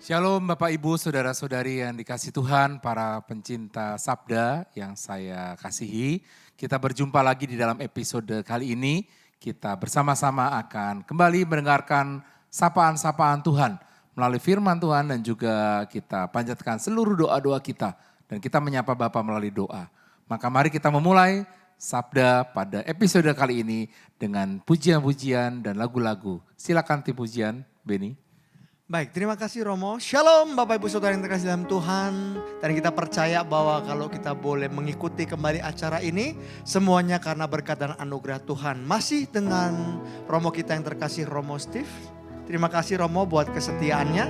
Shalom Bapak Ibu, Saudara-saudari yang dikasih Tuhan, para pencinta Sabda yang saya kasihi. Kita berjumpa lagi di dalam episode kali ini. Kita bersama-sama akan kembali mendengarkan sapaan-sapaan Tuhan melalui firman Tuhan dan juga kita panjatkan seluruh doa-doa kita. Dan kita menyapa Bapa melalui doa. Maka mari kita memulai Sabda pada episode kali ini dengan pujian-pujian dan lagu-lagu. Silakan tim pujian, Beni. Baik, terima kasih Romo. Shalom Bapak Ibu Saudara yang terkasih dalam Tuhan. Dan kita percaya bahwa kalau kita boleh mengikuti kembali acara ini, semuanya karena berkat dan anugerah Tuhan. Masih dengan Romo kita yang terkasih, Romo Steve. Terima kasih Romo buat kesetiaannya.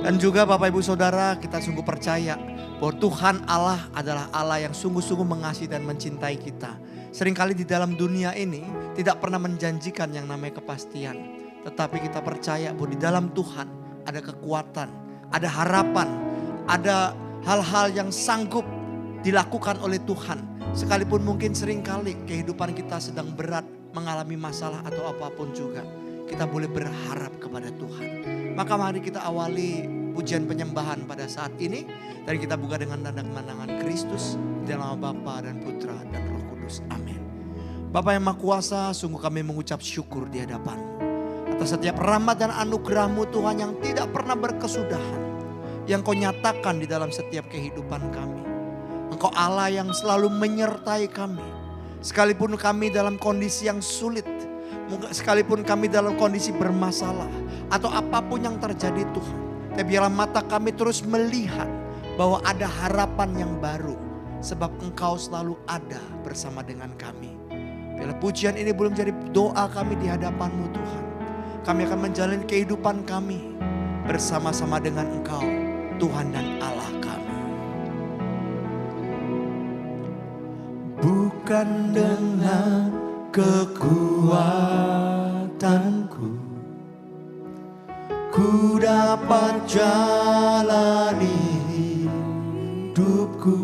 Dan juga Bapak Ibu Saudara, kita sungguh percaya bahwa Tuhan Allah adalah Allah yang sungguh-sungguh mengasihi dan mencintai kita. Seringkali di dalam dunia ini tidak pernah menjanjikan yang namanya kepastian. Tetapi kita percaya bahwa di dalam Tuhan ada kekuatan, ada harapan, ada hal-hal yang sanggup dilakukan oleh Tuhan. Sekalipun mungkin seringkali kehidupan kita sedang berat, mengalami masalah atau apapun juga. Kita boleh berharap kepada Tuhan. Maka mari kita awali pujian penyembahan pada saat ini. Dan kita buka dengan tanda kemenangan Kristus. Di dalam nama Bapa dan Putra dan Roh Kudus. Amin. Bapa yang Maha Kuasa, sungguh kami mengucap syukur di hadapan-Mu. Atas setiap rahmat dan anugerah-Mu Tuhan yang tidak pernah berkesudahan. Yang Kau nyatakan di dalam setiap kehidupan kami. Engkau Allah yang selalu menyertai kami. Sekalipun kami dalam kondisi yang sulit. Sekalipun kami dalam kondisi bermasalah. Atau apapun yang terjadi Tuhan. Tapi biarlah mata kami terus melihat bahwa ada harapan yang baru. Sebab Engkau selalu ada bersama dengan kami. Biarlah pujian ini belum jadi doa kami di hadapan-Mu Tuhan. Kami akan menjalani kehidupan kami bersama-sama dengan Engkau, Tuhan dan Allah kami. Bukan dengan kekuatanku, ku dapat jalani hidupku.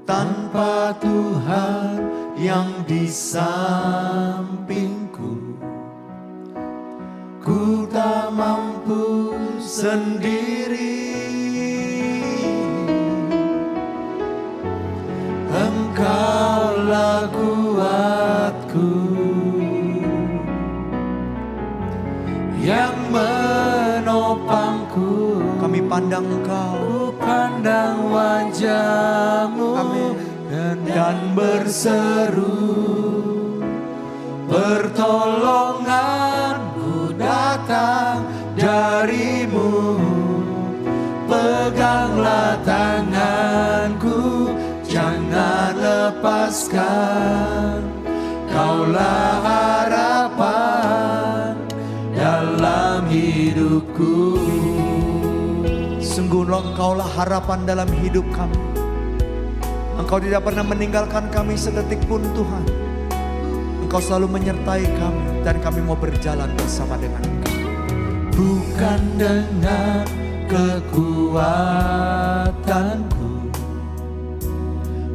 Tanpa Tuhan yang di sampingku, ku tak mampu sendiri. Engkaulah kuatku yang menopangku. Kami pandang Engkau, pandang wajah-Mu. Amin. Dan berseru, pertolonganku datang dari-Mu. Peganglah tanganku, jangan lepaskan. Kaulah harapan dalam hidupku. Sungguh Engkaulah harapan dalam hidup kami. Engkau tidak pernah meninggalkan kami sedetik pun Tuhan. Engkau selalu menyertai kami dan kami mau berjalan bersama dengan Engkau. Bukan dengan kekuatanku,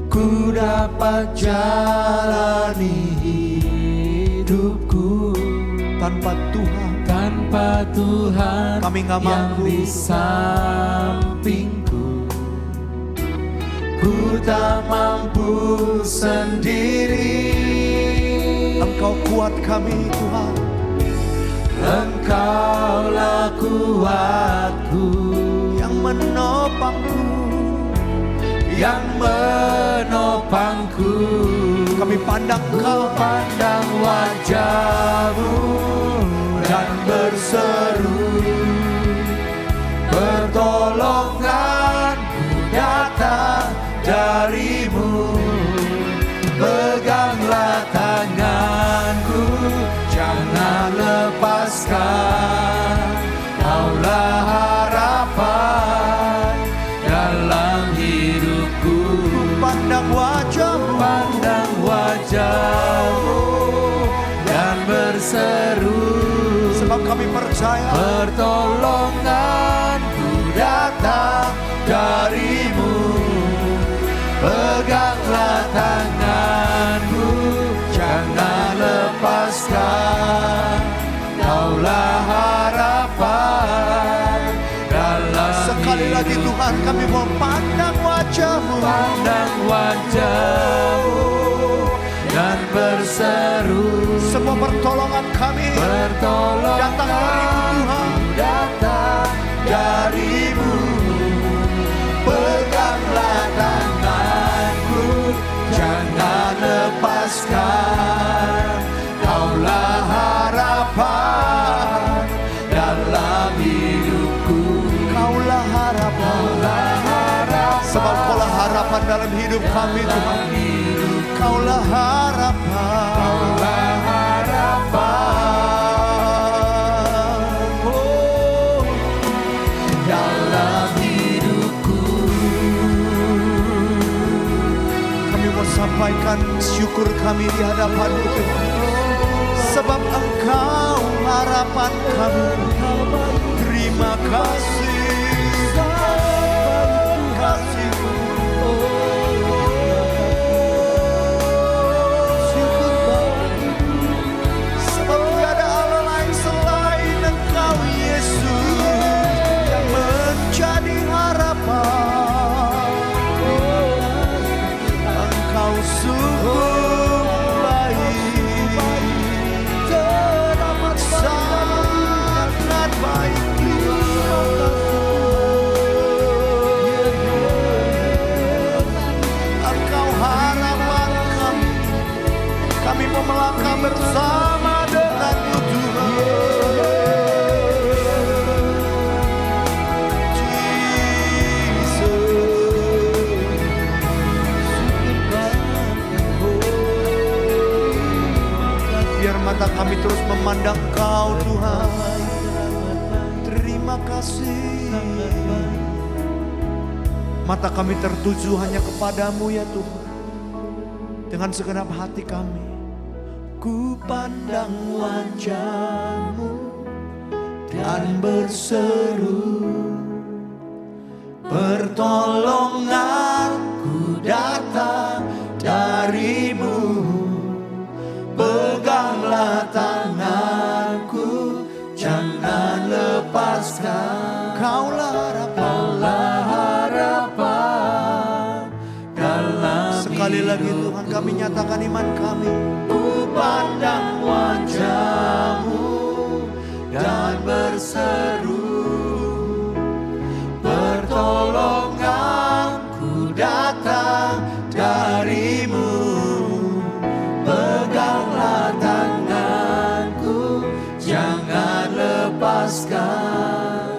ku dapat jalani hidupku. Tanpa Tuhan, kami gak mampu. Yang di sampingku, ku tak mampu sendiri. Engkau kuat kami Tuhan. Engkaulah kuatku yang menopangku. Yang menopangku. Kami pandang Engkau, pandang wajah-Mu dan berseru, pertolonganku datang dari-Mu. Peganglah tanganku, jangan lepaskan. Kaulah harapan dalam hidupku. Pandang wajah-Mu, dan berseru, sebab kami percaya pertolonganku datang dari-Mu. Peganglah tanganku, jangan lepaskan. Kaulah harapan kami mau pandang wajah-Mu. Pandang wajah-Mu dan berseru. Semua pertolongan kami datang dari-Mu Tuhan. Datang dari-Mu. Peganglah tanganku, jangan lepaskan. Kaulah harapan dalam hidupku. Kaulah harapan. Sebab Kaulah harapan dalam hidup kami Tuhan. Kaulah harapan. Kaulah harapan. Oh, Dalam hidupku. kami mau sampaikan syukur kami di hadapan-Mu Tuhan. Sebab Engkau harapan kami. Terima kasih. Kasih-Mu. Sebab tiada Allah lain selain Engkau Yesus yang menjadi harapan. Engkau sungguh baik, sangat baik. Engkau harapan kami. Kami mau melangkah bersama dengan-Mu Tuhan. Biar mata kami terus memandang Kau Tuhan. Terima kasih. Mata kami tertuju hanya kepadamu ya Tuhan. Dengan segenap hati kami. Ku pandang wajah-Mu dan berseru. Pertolonganku datang dari-Mu. Peganglah tanganku, jangan lepaskan. Kaulah harapan dalam sekali lagi Tuhan kami nyatakan iman kami. Ku pandang wajah-Mu dan berseru. Pertolonganku datang dari-Mu. Peganglah tanganku, jangan lepaskan.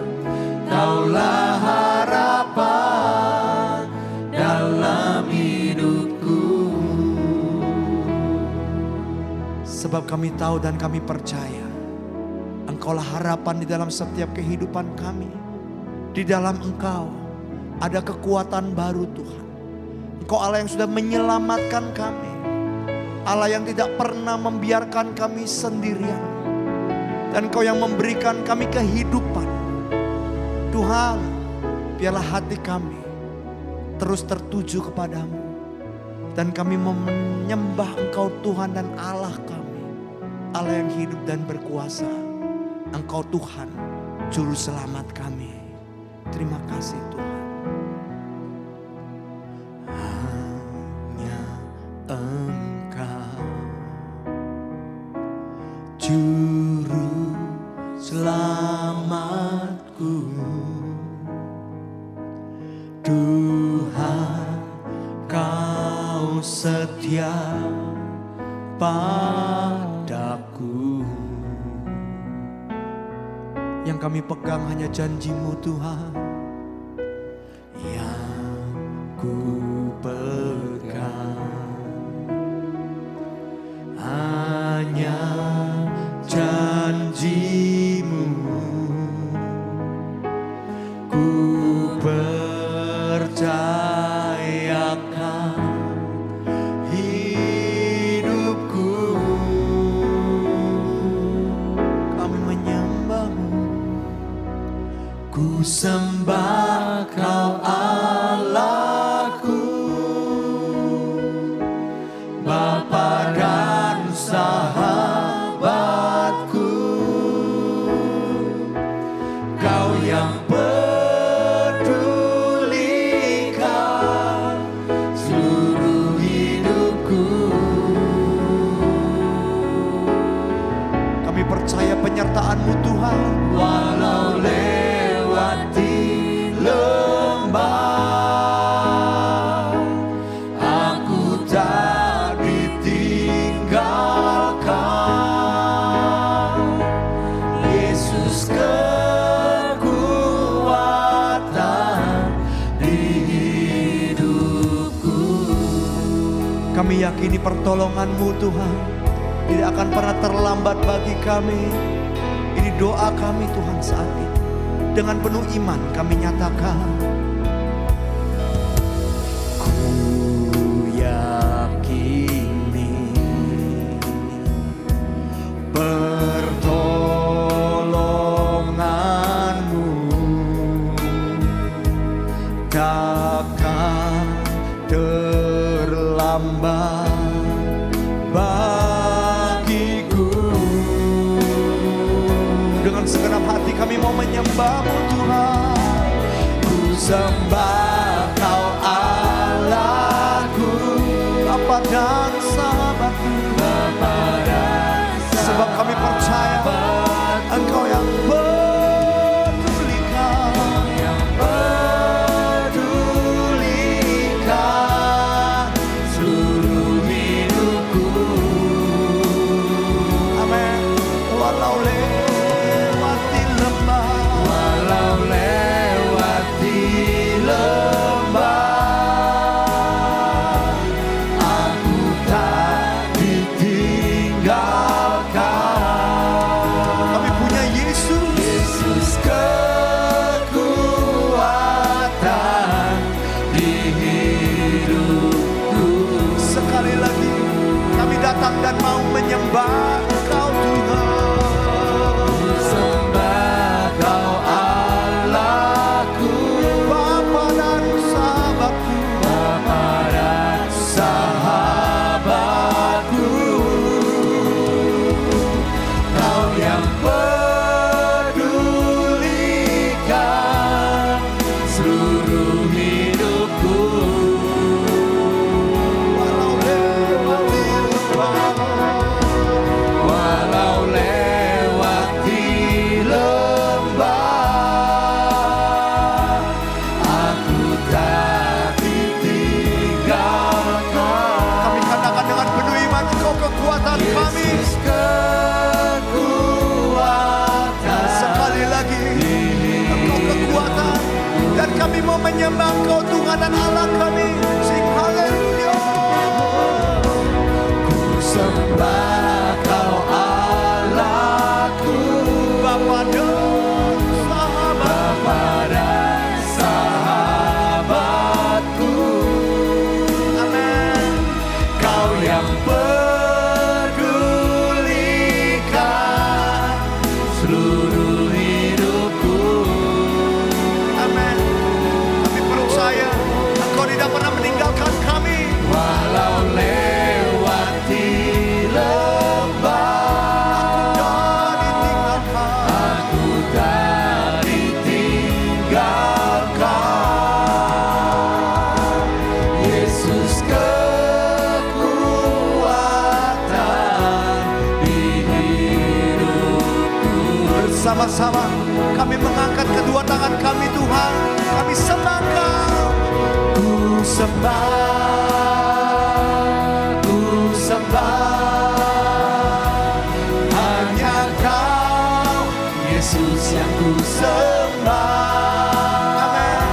Kaulah harapan dalam hidupku. Sebab kami tahu dan kami percaya Engkaulah harapan di dalam setiap kehidupan kami. Di dalam Engkau ada kekuatan baru Tuhan. Engkau Allah yang sudah menyelamatkan kami. Allah yang tidak pernah membiarkan kami sendirian. Dan Engkau yang memberikan kami kehidupan. Tuhan, biarlah hati kami terus tertuju kepadamu. Dan kami menyembah Engkau Tuhan dan Allah kami. Allah yang hidup dan berkuasa. Engkau Tuhan, Juru Selamat kami. Terima kasih Tuhan. Hanya Engkau, Juru Selamatku. Tuhan, Kau setia padaku. Yang kami pegang hanya janji-Mu Tuhan. Yang ku pegang hanya janji-Mu. Ku percayakan hidupku. Kami menyembah-Mu. Ku sembah Kau Allahku, Bapa dan sahabatku. Kau yang peduli penyertaan-Mu Tuhan. Walau lewati lembah, aku tak ditinggalkan. Yesus kekuatan di hidupku. Kami yakini pertolongan-Mu Tuhan tidak akan pernah terlambat bagi kami. Ini doa kami Tuhan saat ini. Dengan penuh iman kami nyatakan, Ku yakini pertolongan-Mu takkan terlambat bagiku. Dengan segenap hati kami mau menyembah-Mu Tuhan. Ku sembah Kau Allahku, Bapa dan sahabatku. Bapa dan Sebab kami percaya Engkau yang pedulikan, pedulikan seluruh hidupku. amin. Walau lewati lembah, Walau lewati lembah, aku tak ditinggalkan. kami punya Yesus. Yesus kekuatan di hidupku. Sekali lagi kami datang dan mau menyembah Engkau Tuhan. Sembah Kau Allahku, Bapa dan sahabatku. Bapa dan sahabatku. Kau yang pedulikan seluruh hidupku. Walau lewati lembah, Walau lewati lembah, aku tak ditinggalkan. kami katakan dengan penuh iman, Engkau kekuatan kami. Yesus kekuatan. Sekali lagi Engkau kekuatan, dan kami mau menyembah Engkau Tuhan dan Allah kami. Sing haleluya. Ku sembah Kau Allahku, Bapa dan sahabat, Bapa dan sahabatku. amin. Kau yang pedulikan seluruh hidupku. Amin. Kami percaya Engkau tidak pernah meninggalkan kami. Walau lewati lembah, Tak ditinggalkan. aku tak ditinggalkan. Yesus kekuatan di hidupku. Bersama-sama kami mengangkat kedua tangan kami Tuhan. Kami sembah Engkau. Ku sembah, ku sembah, hanya Kau Yesus yang ku sembah. Amin.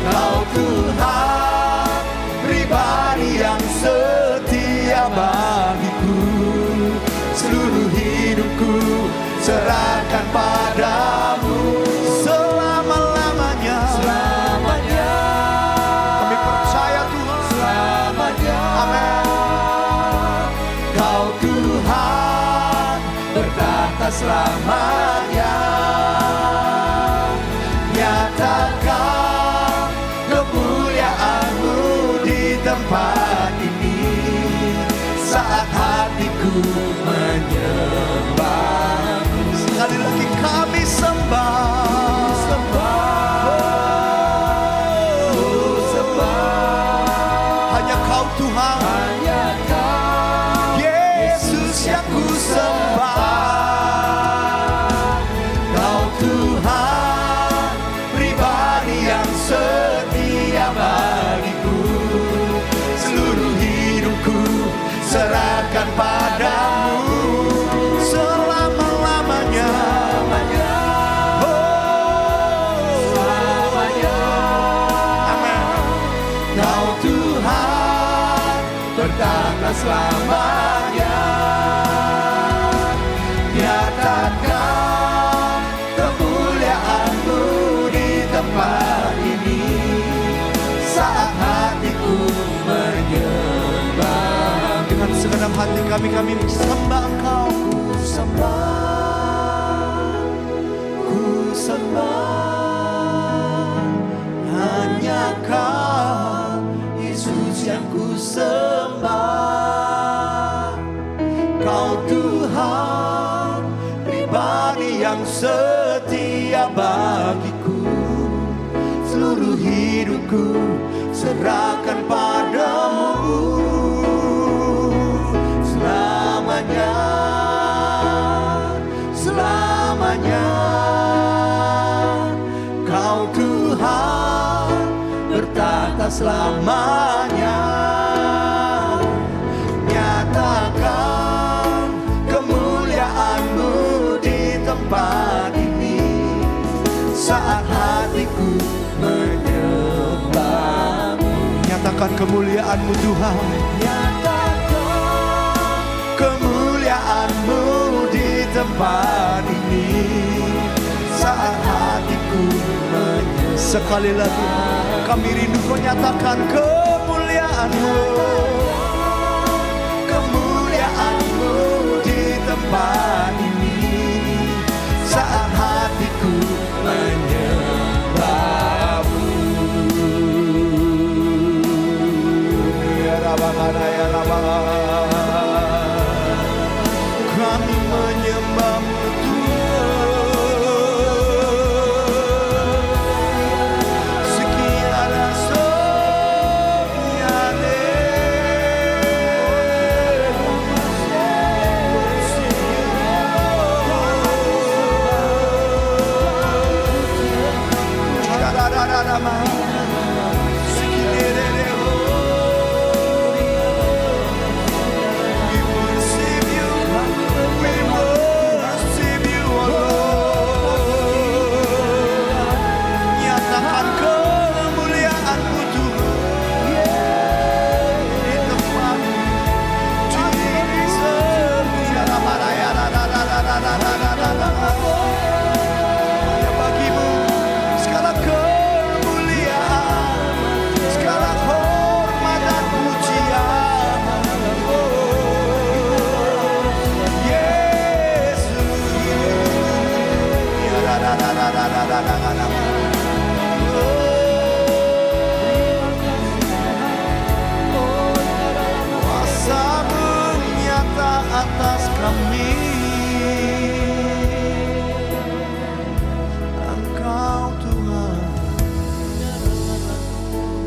Kau Tuhan pribadi yang setia bagiku. Seluruh hidupku serahkan padamu Selama-lamanya. selamanya. Kami percaya Tuhan. Selamanya. Amin. Kau Tuhan bertahta selamanya. bertata selamanya. Nyatakan kemuliaan-Mu di tempat ini, saat hatiku menyembah. Dengan segenap hati kami sembah Engkau. Ku sembah, hanya Kau Yesus yang ku sembah. Kau Tuhan pribadi yang setia bagiku, seluruh hidupku serahkan padamu. Selamanya, selamanya Kau Tuhan bertata selamanya. Nyatakan kemuliaan-Mu di tempat ini, saat hatiku menyembah-Mu. Nyatakan kemuliaan-Mu Tuhan. Nyatakan kemuliaan-Mu di tempat ini, saat hatiku menyembah. Sekali lagi kami rindu Kau nyatakan kemuliaan-Mu. Kemuliaan-Mu di tempat ini, saat hatiku menyembah-Mu. Ya Rabbana, ya Rabbana, Kami menyembah-Mu kuasa-Mu nyata atas kami. Engkau Tuhan,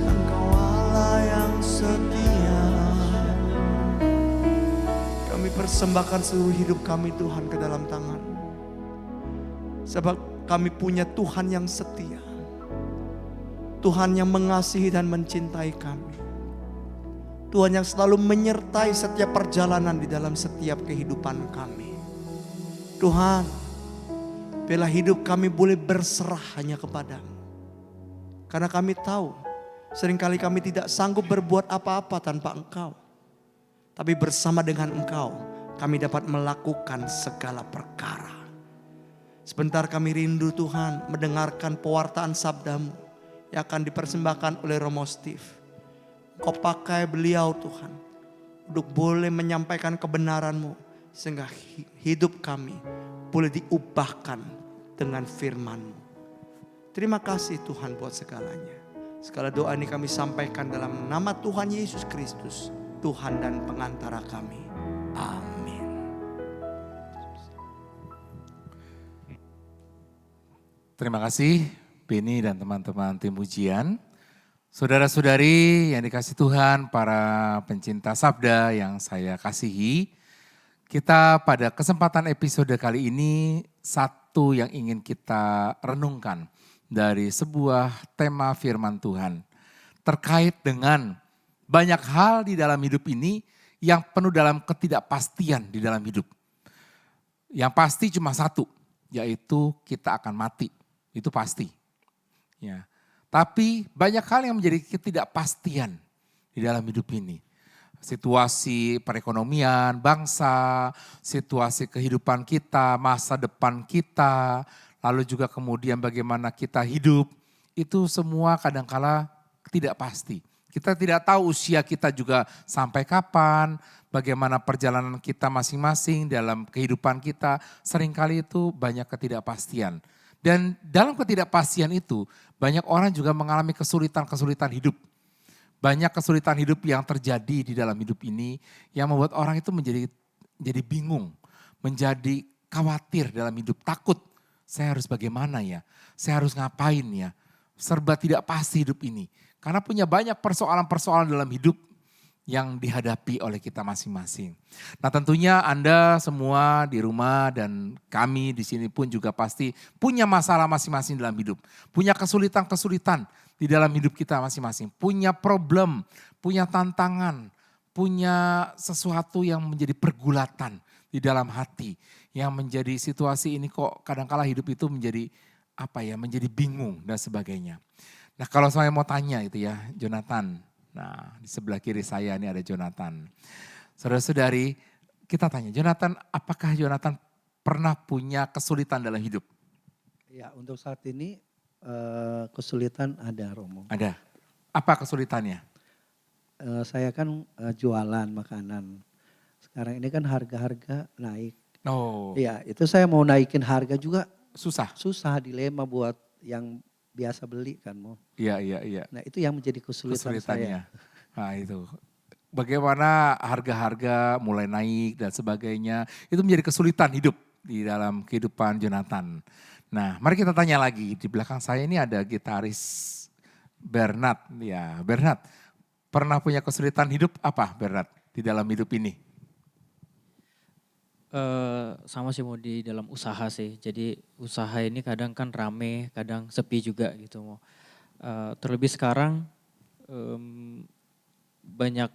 Engkau Allah yang setia. Kami persembahkan seluruh hidup kami Tuhan ke dalam tangan. Sebab kami punya Tuhan yang setia. Tuhan yang mengasihi dan mencintai kami. Tuhan yang selalu menyertai setiap perjalanan di dalam setiap kehidupan kami. Tuhan, bila hidup kami boleh berserah hanya kepada-Mu. Karena kami tahu, seringkali kami tidak sanggup berbuat apa-apa tanpa Engkau. Tapi bersama dengan Engkau, kami dapat melakukan segala perkara. Sebentar kami rindu Tuhan mendengarkan pewartaan sabda-Mu yang akan dipersembahkan oleh Romo Steve. Kau pakai beliau Tuhan untuk boleh menyampaikan kebenaran-Mu sehingga hidup kami boleh diubahkan dengan firman-Mu. Terima kasih Tuhan buat segalanya. Segala doa ini kami sampaikan dalam nama Tuhan Yesus Kristus, Tuhan dan pengantara kami. Amin. Terima kasih Beni dan teman-teman tim ujian. Saudara-saudari yang dikasih Tuhan, para pencinta sabda yang saya kasihi. Kita pada kesempatan episode kali ini satu yang ingin kita renungkan dari sebuah tema firman Tuhan. Terkait dengan banyak hal di dalam hidup ini yang penuh dalam ketidakpastian di dalam hidup. Yang pasti cuma satu, yaitu kita akan mati. Itu pasti. Ya. Tapi banyak hal yang menjadi ketidakpastian di dalam hidup ini. situasi perekonomian bangsa, situasi kehidupan kita, masa depan kita, lalu juga kemudian bagaimana kita hidup, itu semua kadangkala tidak pasti. Kita tidak tahu usia kita juga sampai kapan, bagaimana perjalanan kita masing-masing dalam kehidupan kita, seringkali itu banyak ketidakpastian. Dan dalam ketidakpastian itu banyak orang juga mengalami kesulitan-kesulitan hidup. Banyak kesulitan hidup yang terjadi di dalam hidup ini yang membuat orang itu menjadi bingung, menjadi khawatir dalam hidup, takut. Saya harus bagaimana ya? Saya harus ngapain ya? Serba tidak pasti hidup ini. Karena punya banyak persoalan-persoalan dalam hidup yang dihadapi oleh kita masing-masing. Nah tentunya Anda semua di rumah dan kami di sini pun juga pasti punya masalah masing-masing dalam hidup. Punya kesulitan-kesulitan di dalam hidup kita masing-masing. Punya problem, punya tantangan, punya sesuatu yang menjadi pergulatan di dalam hati. Yang menjadi situasi ini kok kadang-kala hidup itu menjadi menjadi bingung dan sebagainya. Nah kalau saya mau tanya itu ya, Jonathan. Nah di sebelah kiri saya ini ada Jonathan. Saudara-saudari, kita tanya, Jonathan, apakah Jonathan pernah punya kesulitan dalam hidup? Ya, untuk saat ini kesulitan ada, Romo. Ada. Apa kesulitannya? Saya kan jualan makanan. Sekarang ini kan harga-harga naik. Oh. Iya, itu saya mau naikin harga juga Susah. susah, dilema buat yang biasa beli kan, Mo. Iya. Nah, itu yang menjadi kesulitan Kesulitannya. saya. Nah itu. Bagaimana harga-harga mulai naik dan sebagainya. Itu menjadi kesulitan hidup di dalam kehidupan Jonathan. Nah mari kita tanya lagi. Di belakang saya ini ada gitaris Bernard. Ya Bernard, pernah punya kesulitan hidup apa Bernard di dalam hidup ini? Sama sih mau di dalam usaha sih. Jadi usaha ini kadang kan rame, kadang sepi juga gitu mau. Terlebih sekarang banyak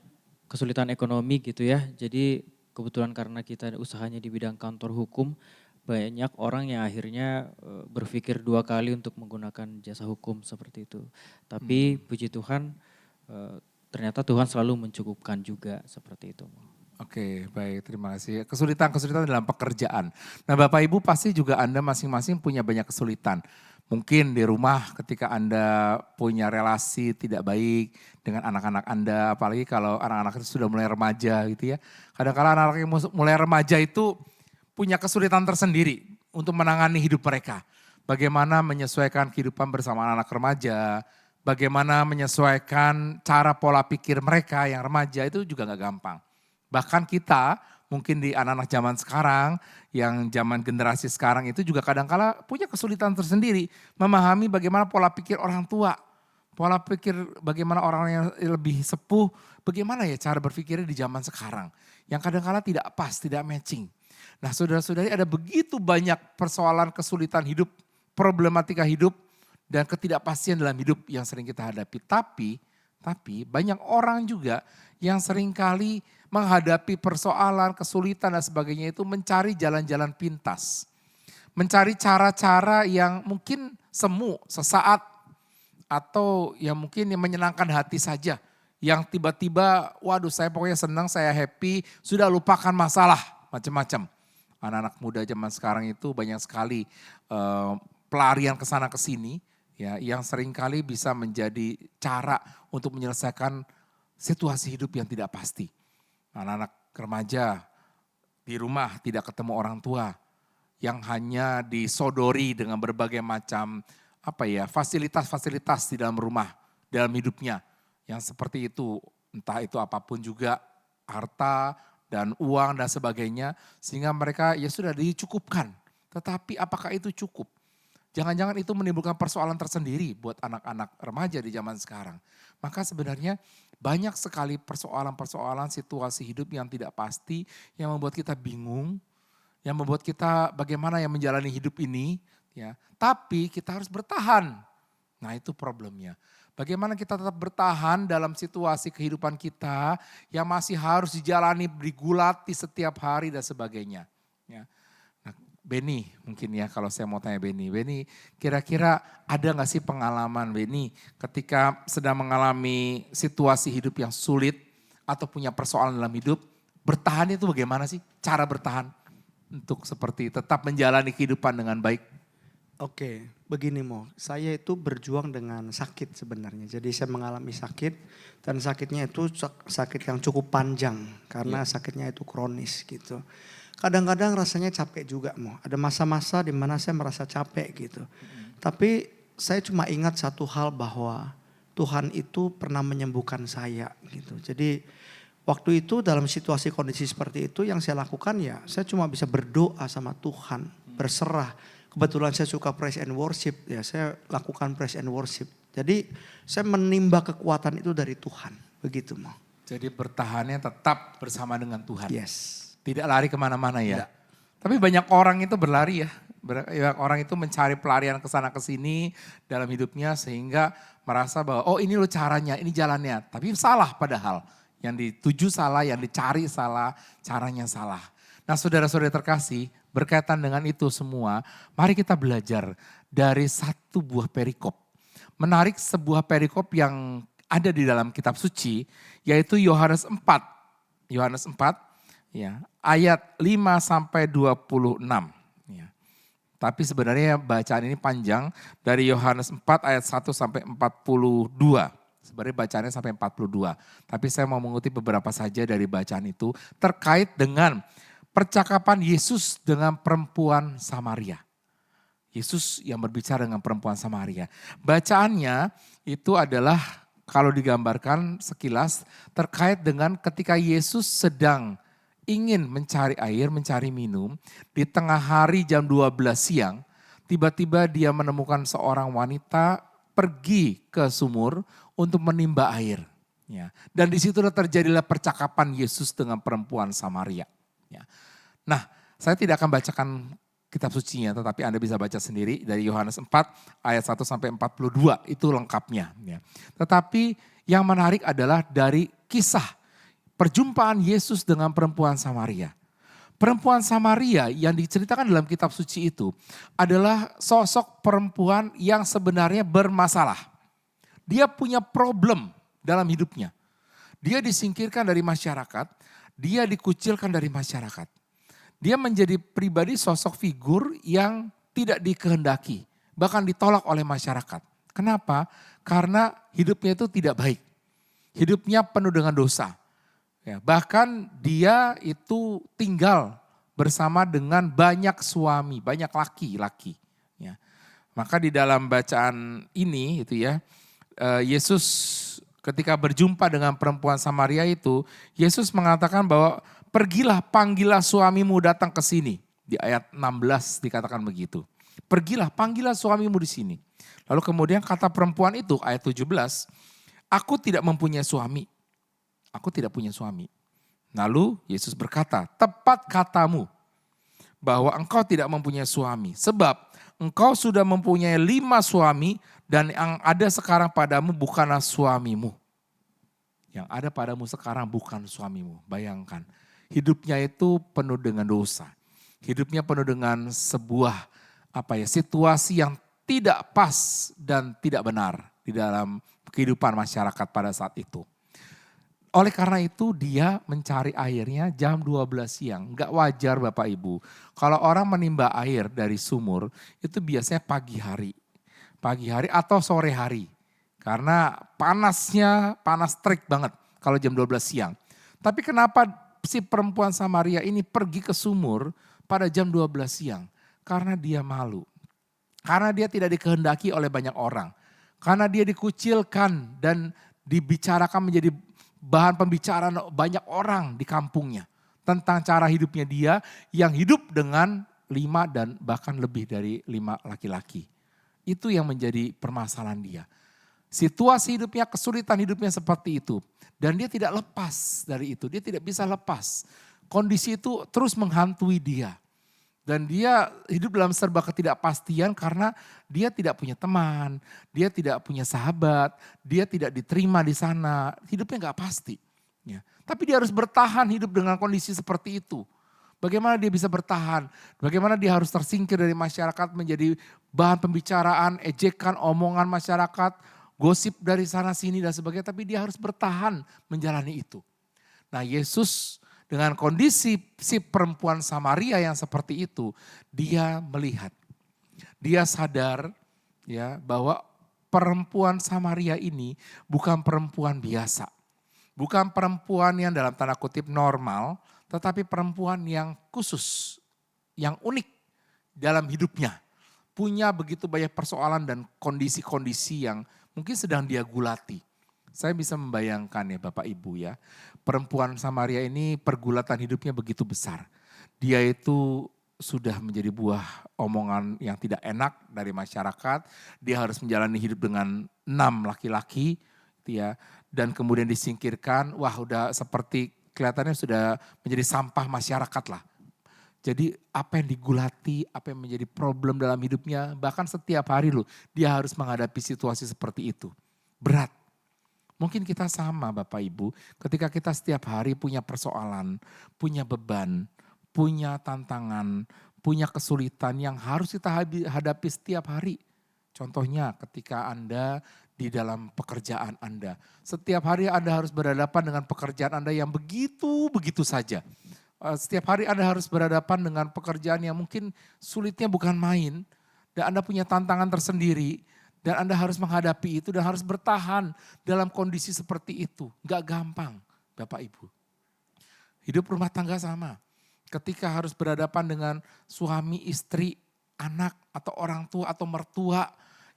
kesulitan ekonomi gitu ya. Jadi kebetulan karena kita usahanya di bidang kantor hukum, banyak orang yang akhirnya berpikir dua kali untuk menggunakan jasa hukum seperti itu. Tapi puji Tuhan ternyata Tuhan selalu mencukupkan juga seperti itu. Oke, baik, terima kasih. Kesulitan-kesulitan dalam pekerjaan. Nah Bapak Ibu pasti juga Anda masing-masing punya banyak kesulitan. Mungkin di rumah ketika Anda punya relasi tidak baik dengan anak-anak Anda, apalagi kalau anak-anak itu sudah mulai remaja gitu ya. Kadang-kadang anak-anak yang mulai remaja itu punya kesulitan tersendiri untuk menangani hidup mereka. Bagaimana menyesuaikan kehidupan bersama anak-anak remaja, bagaimana menyesuaikan cara pola pikir mereka yang remaja itu juga gak gampang. Bahkan kita mungkin di anak-anak zaman sekarang, yang zaman generasi sekarang itu juga kadang-kala punya kesulitan tersendiri. Memahami bagaimana pola pikir orang tua, pola pikir bagaimana orang yang lebih sepuh, bagaimana ya cara berpikirnya di zaman sekarang. Yang kadang-kala tidak pas, tidak matching. Nah saudara-saudari ada begitu banyak persoalan kesulitan hidup, problematika hidup, dan ketidakpastian dalam hidup yang sering kita hadapi. Tapi banyak orang juga yang seringkali menghadapi persoalan, kesulitan dan sebagainya itu mencari jalan-jalan pintas. Mencari cara-cara yang mungkin semu, sesaat, atau yang mungkin yang menyenangkan hati saja. Yang tiba-tiba, waduh saya pokoknya senang, saya happy, sudah lupakan masalah, macam-macam. Anak-anak muda zaman sekarang itu banyak sekali pelarian ke sana ke sini, ya, yang seringkali bisa menjadi cara untuk menyelesaikan situasi hidup yang tidak pasti. Anak-anak remaja di rumah tidak ketemu orang tua, yang hanya disodori dengan berbagai macam fasilitas-fasilitas di dalam rumah, dalam hidupnya. Yang seperti itu, entah itu apapun juga, harta dan uang dan sebagainya, sehingga mereka ya sudah dicukupkan. Tetapi apakah itu cukup? Jangan-jangan itu menimbulkan persoalan tersendiri buat anak-anak remaja di zaman sekarang. Maka sebenarnya banyak sekali persoalan-persoalan situasi hidup yang tidak pasti, yang membuat kita bingung, yang membuat kita bagaimana yang menjalani hidup ini. Ya. Tapi kita harus bertahan. Nah itu problemnya. Bagaimana kita tetap bertahan dalam situasi kehidupan kita yang masih harus dijalani, digulati setiap hari dan sebagainya. Ya. Beni mungkin ya kalau saya mau tanya Beni. Beni kira-kira ada gak sih pengalaman Beni ketika sedang mengalami situasi hidup yang sulit atau punya persoalan dalam hidup, bertahan itu bagaimana sih? Cara bertahan untuk seperti tetap menjalani kehidupan dengan baik. Oke, begini Mo, saya itu berjuang dengan sakit sebenarnya. Jadi saya mengalami sakit dan sakitnya itu sakit yang cukup panjang karena sakitnya itu kronis gitu. Kadang-kadang rasanya capek juga Mo. Ada masa-masa di mana saya merasa capek gitu. Tapi saya cuma ingat satu hal bahwa Tuhan itu pernah menyembuhkan saya gitu. Jadi waktu itu dalam situasi kondisi seperti itu yang saya lakukan ya saya cuma bisa berdoa sama Tuhan, berserah. Kebetulan saya suka praise and worship, ya saya lakukan praise and worship. Jadi saya menimba kekuatan itu dari Tuhan, begitu Mo. Jadi bertahannya tetap bersama dengan Tuhan. Yes. Tidak lari kemana-mana ya. Tidak. Tapi banyak orang itu berlari ya. Orang itu mencari pelarian ke sana ke sini dalam hidupnya sehingga merasa bahwa oh ini loh caranya, ini jalannya. Tapi salah padahal. Yang dituju salah, yang dicari salah, caranya salah. Nah saudara-saudara terkasih, berkaitan dengan itu semua, mari kita belajar dari satu buah perikop. Menarik sebuah perikop yang ada di dalam kitab suci, yaitu Yohanes 4. Yohanes 4, ya, ayat 5-26. Ya. Tapi sebenarnya bacaan ini panjang, dari Yohanes 4 ayat 1-42. Sebenarnya bacaannya sampai 42. Tapi saya mau mengutip beberapa saja dari bacaan itu terkait dengan percakapan Yesus dengan perempuan Samaria. Yesus yang berbicara dengan perempuan Samaria. Bacaannya itu adalah kalau digambarkan sekilas terkait dengan ketika Yesus sedang ingin mencari air, mencari minum. Di tengah hari jam 12 siang, tiba-tiba dia menemukan seorang wanita pergi ke sumur untuk menimba air. Ya. Dan disitulah terjadilah percakapan Yesus dengan perempuan Samaria. Ya. Nah, saya tidak akan bacakan kitab sucinya, tetapi Anda bisa baca sendiri dari Yohanes 4 ayat 1-42, itu lengkapnya. Ya. Tetapi yang menarik adalah dari kisah perjumpaan Yesus dengan perempuan Samaria. Perempuan Samaria yang diceritakan dalam kitab suci itu adalah sosok perempuan yang sebenarnya bermasalah. Dia punya problem dalam hidupnya. Dia disingkirkan dari masyarakat, dia dikucilkan dari masyarakat. Dia menjadi pribadi sosok figur yang tidak dikehendaki, bahkan ditolak oleh masyarakat. Kenapa? Karena hidupnya itu tidak baik. Hidupnya penuh dengan dosa. Ya, bahkan dia itu tinggal bersama dengan banyak suami, banyak laki-laki. Ya. Maka di dalam bacaan ini itu ya, Yesus ketika berjumpa dengan perempuan Samaria itu, Yesus mengatakan bahwa pergilah panggillah suamimu datang ke sini. Di ayat 16 dikatakan begitu. Pergilah panggillah suamimu di sini. Lalu kemudian kata perempuan itu ayat 17, aku tidak mempunyai suami. Aku tidak punya suami. Lalu Yesus berkata, tepat katamu bahwa engkau tidak mempunyai suami. Sebab engkau sudah mempunyai 5 suami dan yang ada sekarang padamu bukanlah suamimu. Yang ada padamu sekarang bukan suamimu. Bayangkan, hidupnya itu penuh dengan dosa. Hidupnya penuh dengan sebuah situasi yang tidak pas dan tidak benar di dalam kehidupan masyarakat pada saat itu. Oleh karena itu dia mencari airnya jam 12 siang. Enggak wajar Bapak Ibu. Kalau orang menimba air dari sumur itu biasanya pagi hari. Pagi hari atau sore hari. Karena panasnya panas terik banget kalau jam 12 siang. Tapi kenapa si perempuan Samaria ini pergi ke sumur pada jam 12 siang? Karena dia malu. Karena dia tidak dikehendaki oleh banyak orang. Karena dia dikucilkan dan dibicarakan menjadi bahan pembicaraan banyak orang di kampungnya. Tentang cara hidupnya dia yang hidup dengan 5 dan bahkan lebih dari 5 laki-laki. Itu yang menjadi permasalahan dia. Situasi hidupnya, kesulitan hidupnya seperti itu. Dan dia tidak lepas dari itu, dia tidak bisa lepas. Kondisi itu terus menghantui dia. Dan dia hidup dalam serba ketidakpastian karena dia tidak punya teman, dia tidak punya sahabat, dia tidak diterima di sana, hidupnya gak pasti. Ya. Tapi dia harus bertahan hidup dengan kondisi seperti itu. Bagaimana dia bisa bertahan, bagaimana dia harus tersingkir dari masyarakat menjadi bahan pembicaraan, ejekan, omongan masyarakat, gosip dari sana sini dan sebagainya. Tapi dia harus bertahan menjalani itu. Nah Yesus dengan kondisi si perempuan Samaria yang seperti itu, dia melihat, dia sadar ya bahwa perempuan Samaria ini bukan perempuan biasa. Bukan perempuan yang dalam tanda kutip normal, tetapi perempuan yang khusus, yang unik dalam hidupnya. Punya begitu banyak persoalan dan kondisi-kondisi yang mungkin sedang dia gulati. Saya bisa membayangkan ya Bapak Ibu ya, perempuan Samaria ini pergulatan hidupnya begitu besar. Dia itu sudah menjadi buah omongan yang tidak enak dari masyarakat. Dia harus menjalani hidup dengan 6 laki-laki gitu ya. Dan kemudian disingkirkan, wah udah seperti kelihatannya sudah menjadi sampah masyarakat lah. Jadi apa yang digulati, apa yang menjadi problem dalam hidupnya, bahkan setiap hari loh dia harus menghadapi situasi seperti itu. Berat. Mungkin kita sama Bapak Ibu, ketika kita setiap hari punya persoalan, punya beban, punya tantangan, punya kesulitan yang harus kita hadapi setiap hari. Contohnya ketika Anda di dalam pekerjaan Anda. Setiap hari Anda harus berhadapan dengan pekerjaan Anda yang begitu saja. Setiap hari Anda harus berhadapan dengan pekerjaan yang mungkin sulitnya bukan main. Dan Anda punya tantangan tersendiri. Dan Anda harus menghadapi itu dan harus bertahan dalam kondisi seperti itu. Gak gampang Bapak Ibu. Hidup rumah tangga sama. Ketika harus berhadapan dengan suami, istri, anak atau orang tua atau mertua.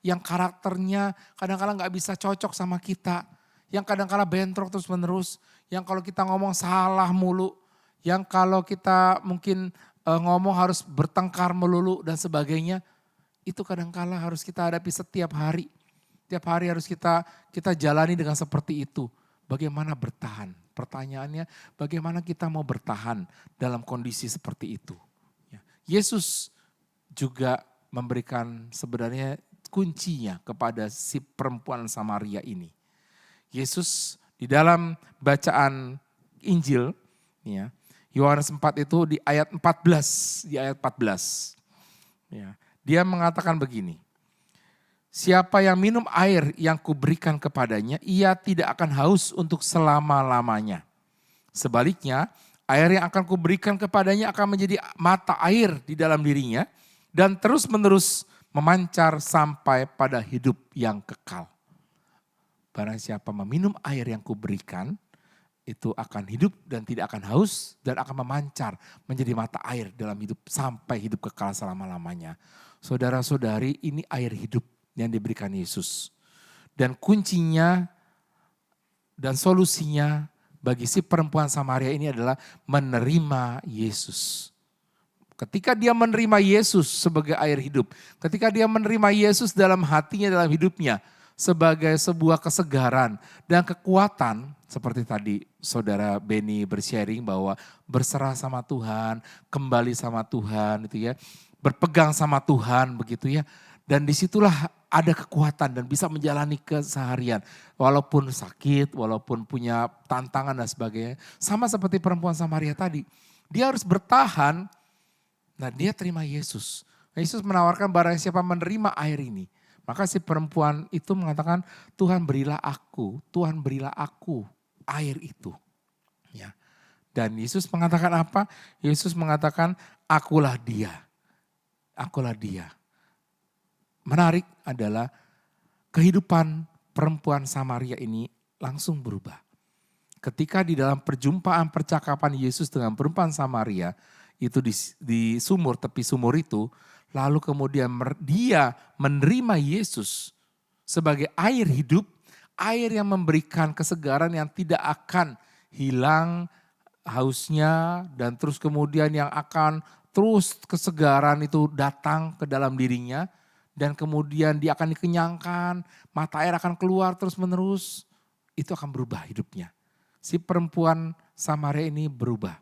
Yang karakternya kadang-kadang gak bisa cocok sama kita. Yang kadang-kadang bentrok terus menerus. Yang kalau kita ngomong salah mulu. Yang kalau kita mungkin ngomong harus bertengkar melulu dan sebagainya. Itu kadang-kala harus kita hadapi setiap hari. Setiap hari harus kita jalani dengan seperti itu. Bagaimana bertahan? Pertanyaannya bagaimana kita mau bertahan dalam kondisi seperti itu. Yesus juga memberikan sebenarnya kuncinya kepada si perempuan Samaria ini. Yesus di dalam bacaan Injil, ya, Yohanes 4 itu di ayat 14. Ya. Dia mengatakan begini, siapa yang minum air yang kuberikan kepadanya, ia tidak akan haus untuk selama-lamanya. Sebaliknya, air yang akan kuberikan kepadanya akan menjadi mata air di dalam dirinya dan terus-menerus memancar sampai pada hidup yang kekal. Barang siapa meminum air yang kuberikan, itu akan hidup dan tidak akan haus dan akan memancar menjadi mata air dalam hidup sampai hidup kekal selama-lamanya. Saudara-saudari, ini air hidup yang diberikan Yesus. Dan kuncinya dan solusinya bagi si perempuan Samaria ini adalah menerima Yesus. Ketika dia menerima Yesus sebagai air hidup, ketika dia menerima Yesus dalam hatinya, dalam hidupnya, sebagai sebuah kesegaran dan kekuatan, seperti tadi saudara Benny bersharing bahwa berserah sama Tuhan, kembali sama Tuhan itu ya, berpegang sama Tuhan begitu ya. Dan disitulah ada kekuatan dan bisa menjalani keseharian. Walaupun sakit, walaupun punya tantangan dan sebagainya. Sama seperti perempuan Samaria tadi. Dia harus bertahan, nah dia terima Yesus. Yesus menawarkan barang siapa menerima air ini. Maka si perempuan itu mengatakan, Tuhan berilah aku air itu. Ya. Dan Yesus mengatakan apa? Yesus mengatakan, akulah dia. Menarik adalah kehidupan perempuan Samaria ini langsung berubah. Ketika di dalam perjumpaan percakapan Yesus dengan perempuan Samaria, itu di sumur, tepi sumur itu, lalu kemudian dia menerima Yesus sebagai air hidup, air yang memberikan kesegaran yang tidak akan hilang hausnya dan terus kemudian yang akan terus kesegaran itu datang ke dalam dirinya dan kemudian dia akan dikenyangkan, mata air akan keluar terus menerus, itu akan berubah hidupnya. Si perempuan Samaria ini berubah.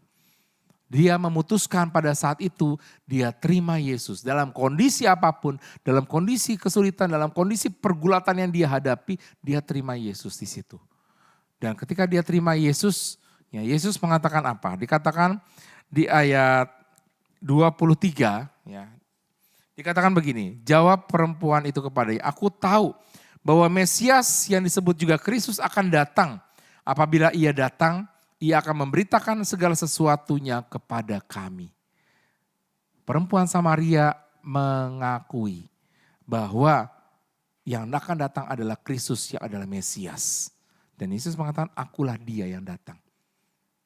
Dia memutuskan pada saat itu dia terima Yesus dalam kondisi apapun, dalam kondisi kesulitan, dalam kondisi pergulatan yang dia hadapi, dia terima Yesus di situ. Dan ketika dia terima Yesus, ya Yesus mengatakan apa? Dikatakan di ayat 23, ya, dikatakan begini, jawab perempuan itu kepadanya, aku tahu bahwa Mesias yang disebut juga Kristus akan datang. Apabila ia datang, ia akan memberitakan segala sesuatunya kepada kami. Perempuan Samaria mengakui bahwa yang akan datang adalah Kristus, yang adalah Mesias. Dan Yesus mengatakan, akulah dia yang datang.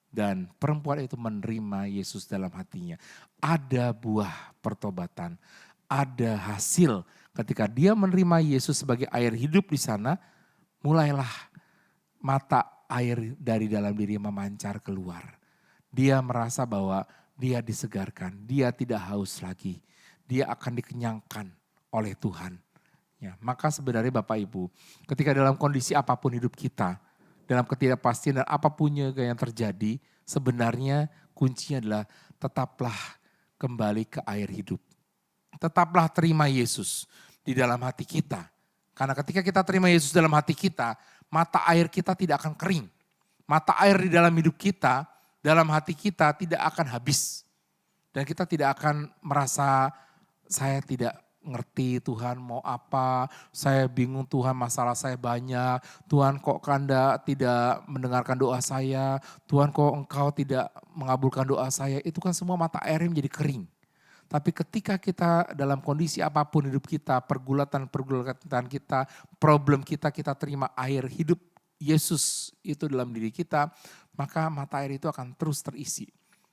Dan perempuan itu menerima Yesus dalam hatinya. Ada buah pertobatan, ada hasil. Ketika dia menerima Yesus sebagai air hidup di sana, mulailah mata air dari dalam diri memancar keluar. Dia merasa bahwa dia disegarkan, dia tidak haus lagi. Dia akan dikenyangkan oleh Tuhan. Ya, maka sebenarnya Bapak Ibu, ketika dalam kondisi apapun hidup kita, dalam ketidakpastian dan apapun yang terjadi, sebenarnya kuncinya adalah tetaplah kembali ke air hidup. Tetaplah terima Yesus di dalam hati kita. Karena ketika kita terima Yesus dalam hati kita, mata air kita tidak akan kering. Mata air di dalam hidup kita, dalam hati kita tidak akan habis. Dan kita tidak akan merasa saya tidak ngerti Tuhan mau apa, saya bingung Tuhan masalah saya banyak, Tuhan kok Anda tidak mendengarkan doa saya, Tuhan kok Engkau tidak mengabulkan doa saya, itu kan semua mata airnya menjadi kering. Tapi ketika kita dalam kondisi apapun hidup kita, pergulatan kita, problem kita terima air hidup Yesus itu dalam diri kita, maka mata air itu akan terus terisi.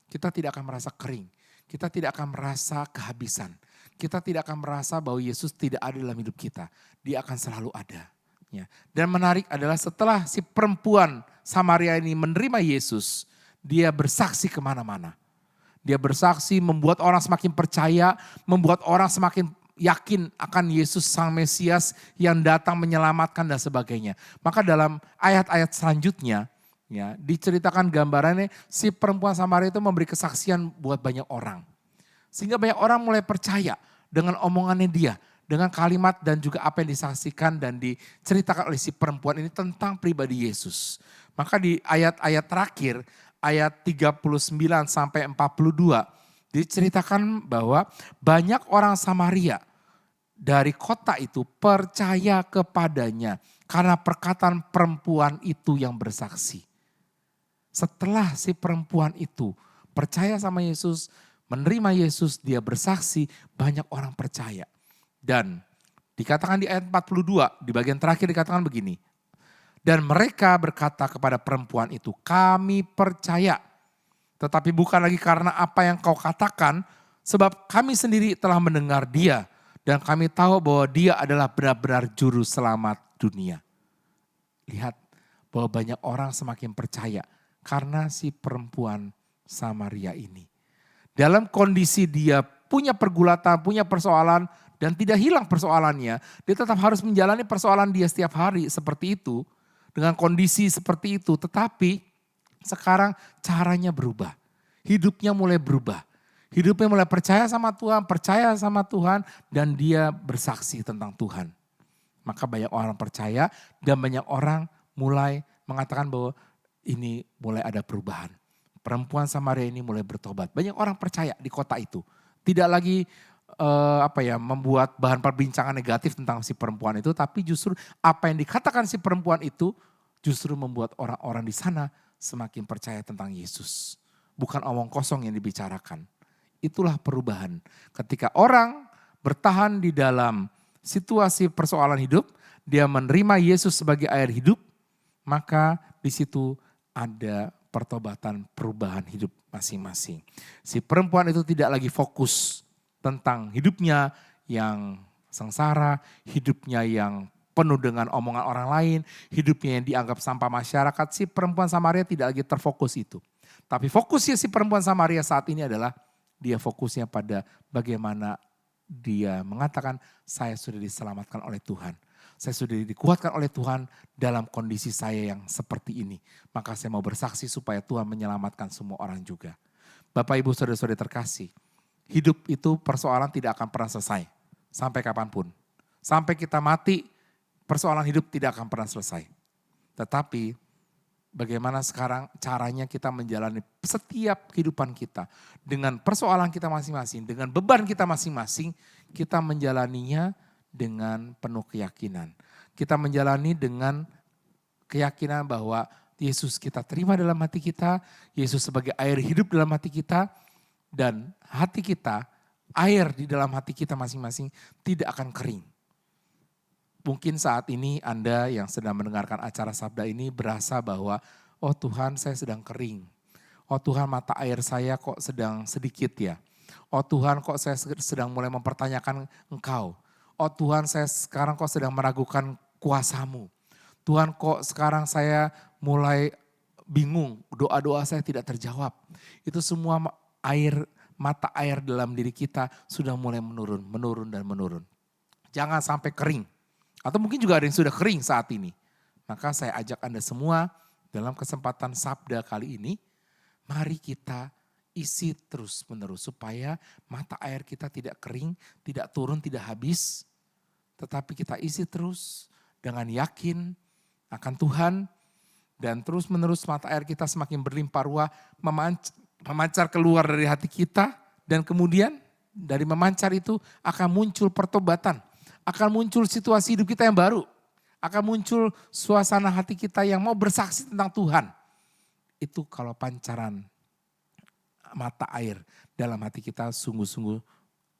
Kita tidak akan merasa kering, kita tidak akan merasa kehabisan. Kita tidak akan merasa bahwa Yesus tidak ada dalam hidup kita. Dia akan selalu ada. Ya. Dan menarik adalah setelah si perempuan Samaria ini menerima Yesus, dia bersaksi kemana-mana. Dia bersaksi membuat orang semakin percaya, membuat orang semakin yakin akan Yesus Sang Mesias yang datang menyelamatkan dan sebagainya. Maka dalam ayat-ayat selanjutnya, ya, diceritakan gambarannya si perempuan Samaria itu memberi kesaksian buat banyak orang. Sehingga banyak orang mulai percaya dengan omongannya dia. Dengan kalimat dan juga apa yang disaksikan dan diceritakan oleh si perempuan ini tentang pribadi Yesus. Maka di ayat-ayat terakhir, ayat 39 sampai 42, diceritakan bahwa banyak orang Samaria dari kota itu percaya kepadanya. Karena perkataan perempuan itu yang bersaksi. Setelah si perempuan itu percaya sama Yesus, menerima Yesus, dia bersaksi, banyak orang percaya. Dan dikatakan di ayat 42, di bagian terakhir dikatakan begini. Dan mereka berkata kepada perempuan itu, kami percaya. Tetapi bukan lagi karena apa yang kau katakan, sebab kami sendiri telah mendengar dia. Dan kami tahu bahwa dia adalah benar-benar juru selamat dunia. Lihat bahwa banyak orang semakin percaya karena si perempuan Samaria ini. Dalam kondisi dia punya pergulatan, punya persoalan dan tidak hilang persoalannya. Dia tetap harus menjalani persoalan dia setiap hari seperti itu. Dengan kondisi seperti itu. Tetapi sekarang caranya berubah. Hidupnya mulai berubah. Hidupnya mulai percaya sama Tuhan dan dia bersaksi tentang Tuhan. Maka banyak orang percaya dan banyak orang mulai mengatakan bahwa ini mulai ada perubahan. Perempuan Samaria ini mulai bertobat. Banyak orang percaya di kota itu. Tidak lagi membuat bahan perbincangan negatif tentang si perempuan itu. Tapi justru apa yang dikatakan si perempuan itu justru membuat orang-orang di sana semakin percaya tentang Yesus. Bukan omong kosong yang dibicarakan. Itulah perubahan. Ketika orang bertahan di dalam situasi persoalan hidup, dia menerima Yesus sebagai air hidup, maka di situ ada pertobatan perubahan hidup masing-masing. Si perempuan itu tidak lagi fokus tentang hidupnya yang sengsara, hidupnya yang penuh dengan omongan orang lain, hidupnya yang dianggap sampah masyarakat. Si perempuan Samaria tidak lagi terfokus itu. Tapi fokusnya si perempuan Samaria saat ini adalah dia fokusnya pada bagaimana dia mengatakan saya sudah diselamatkan oleh Tuhan. Saya sudah dikuatkan oleh Tuhan dalam kondisi saya yang seperti ini. Maka saya mau bersaksi supaya Tuhan menyelamatkan semua orang juga. Bapak Ibu Saudara-saudara terkasih. Hidup itu persoalan tidak akan pernah selesai. Sampai kapanpun. Sampai kita mati persoalan hidup tidak akan pernah selesai. Tetapi bagaimana sekarang caranya kita menjalani setiap kehidupan kita. Dengan persoalan kita masing-masing. Dengan beban kita masing-masing. Kita menjalaninya dengan penuh keyakinan. Kita menjalani dengan keyakinan bahwa Yesus kita terima dalam hati kita, Yesus sebagai air hidup dalam hati kita, dan hati kita, air di dalam hati kita masing-masing tidak akan kering. Mungkin saat ini Anda yang sedang mendengarkan acara Sabda ini berasa bahwa, oh Tuhan saya sedang kering. Oh Tuhan mata air saya kok sedang sedikit ya. Oh Tuhan kok saya sedang mulai mempertanyakan Engkau. Oh Tuhan saya sekarang kok sedang meragukan kuasa-Mu. Tuhan kok sekarang saya mulai bingung, doa-doa saya tidak terjawab. Itu semua mata air dalam diri kita sudah mulai menurun. Jangan sampai kering. Atau mungkin juga ada yang sudah kering saat ini. Maka saya ajak Anda semua dalam kesempatan Sabda kali ini, mari kita isi terus-menerus supaya mata air kita tidak kering, tidak turun, tidak habis. Tetapi kita isi terus dengan yakin akan Tuhan, dan terus-menerus mata air kita semakin berlimpah ruah, memancar keluar dari hati kita, dan kemudian dari memancar itu akan muncul pertobatan, akan muncul situasi hidup kita yang baru, akan muncul suasana hati kita yang mau bersaksi tentang Tuhan. Itu kalau pancaran mata air dalam hati kita sungguh-sungguh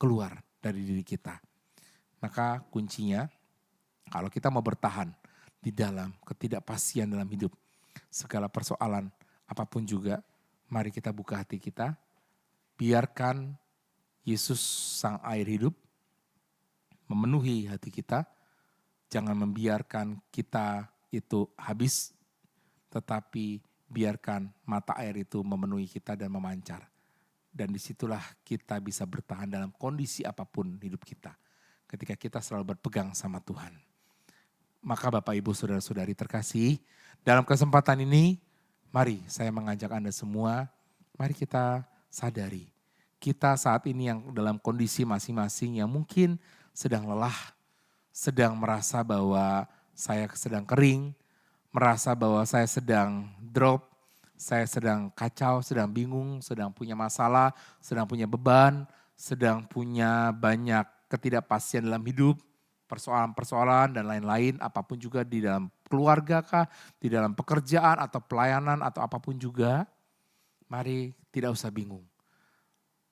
keluar dari diri kita. Maka kuncinya kalau kita mau bertahan di dalam ketidakpastian dalam hidup, segala persoalan apapun juga, mari kita buka hati kita, biarkan Yesus sang air hidup memenuhi hati kita, jangan membiarkan kita itu habis, tetapi biarkan mata air itu memenuhi kita dan memancar. Dan disitulah kita bisa bertahan dalam kondisi apapun hidup kita, ketika kita selalu berpegang sama Tuhan. Maka Bapak Ibu Saudara-saudari terkasih, dalam kesempatan ini mari saya mengajak Anda semua, mari kita sadari. Kita saat ini yang dalam kondisi masing-masing yang mungkin sedang lelah, sedang merasa bahwa saya sedang kering, merasa bahwa saya sedang drop, saya sedang kacau, sedang bingung, sedang punya masalah, sedang punya beban, sedang punya banyak ketidakpastian dalam hidup, persoalan-persoalan dan lain-lain, apapun juga di dalam keluarga kah, di dalam pekerjaan atau pelayanan atau apapun juga, mari tidak usah bingung.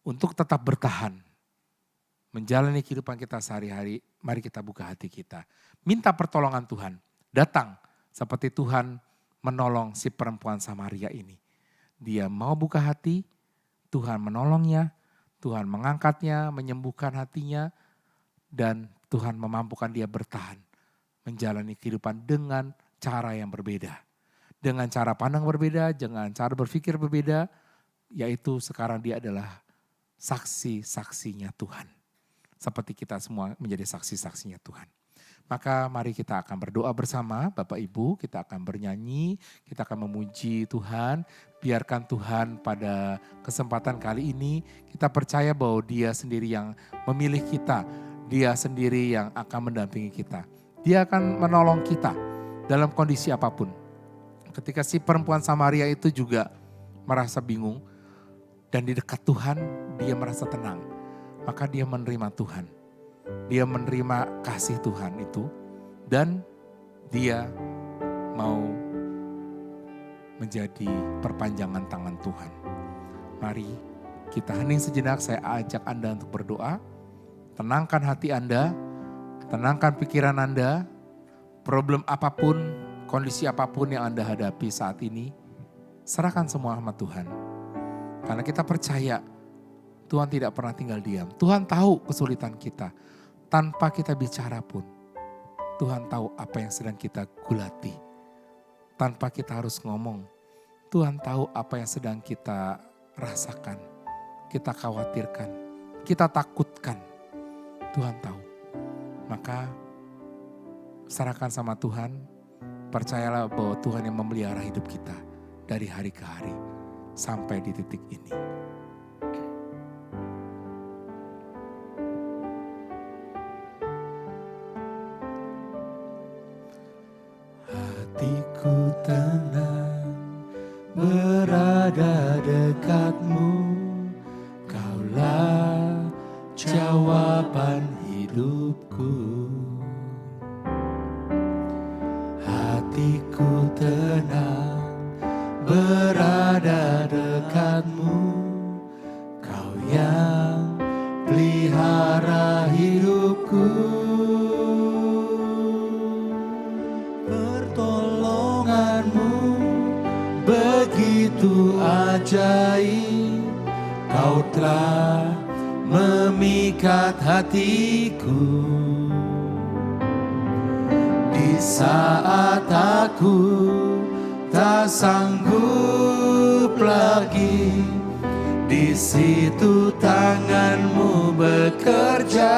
Untuk tetap bertahan, menjalani kehidupan kita sehari-hari, mari kita buka hati kita. Minta pertolongan Tuhan, datang seperti Tuhan menolong si perempuan Samaria ini. Dia mau buka hati, Tuhan menolongnya, Tuhan mengangkatnya, menyembuhkan hatinya, dan Tuhan memampukan dia bertahan, menjalani kehidupan dengan cara yang berbeda. Dengan cara pandang berbeda, dengan cara berpikir berbeda, yaitu sekarang dia adalah saksi-saksinya Tuhan. Seperti kita semua menjadi saksi-saksinya Tuhan. Maka mari kita akan berdoa bersama Bapak Ibu, kita akan bernyanyi, kita akan memuji Tuhan. Biarkan Tuhan pada kesempatan kali ini kita percaya bahwa Dia sendiri yang memilih kita. Dia sendiri yang akan mendampingi kita. Dia akan menolong kita dalam kondisi apapun. Ketika si perempuan Samaria itu juga merasa bingung dan di dekat Tuhan dia merasa tenang. Maka dia menerima Tuhan. Dia menerima kasih Tuhan itu dan dia mau menjadi perpanjangan tangan Tuhan. Mari kita hening sejenak, saya ajak Anda untuk berdoa. Tenangkan hati Anda, tenangkan pikiran Anda, problem apapun, kondisi apapun yang Anda hadapi saat ini, serahkan semua sama Tuhan. Karena kita percaya Tuhan tidak pernah tinggal diam. Tuhan tahu kesulitan kita, tanpa kita bicara pun. Tuhan tahu apa yang sedang kita gulati. Tanpa kita harus ngomong, Tuhan tahu apa yang sedang kita rasakan, kita khawatirkan, kita takutkan. Tuhan tahu. Maka serahkan sama Tuhan, percayalah bahwa Tuhan yang memelihara hidup kita dari hari ke hari sampai di titik ini. Hatiku tenang berada dekatmu, Kaulah jawaban hidupku. Hatiku tenang berada dekatmu, Kau yang pelihara hidupku. Pertolonganmu begitu ajaib, Kau telah memikat hatiku. Di saat aku tak sanggup lagi, di situ tanganmu bekerja.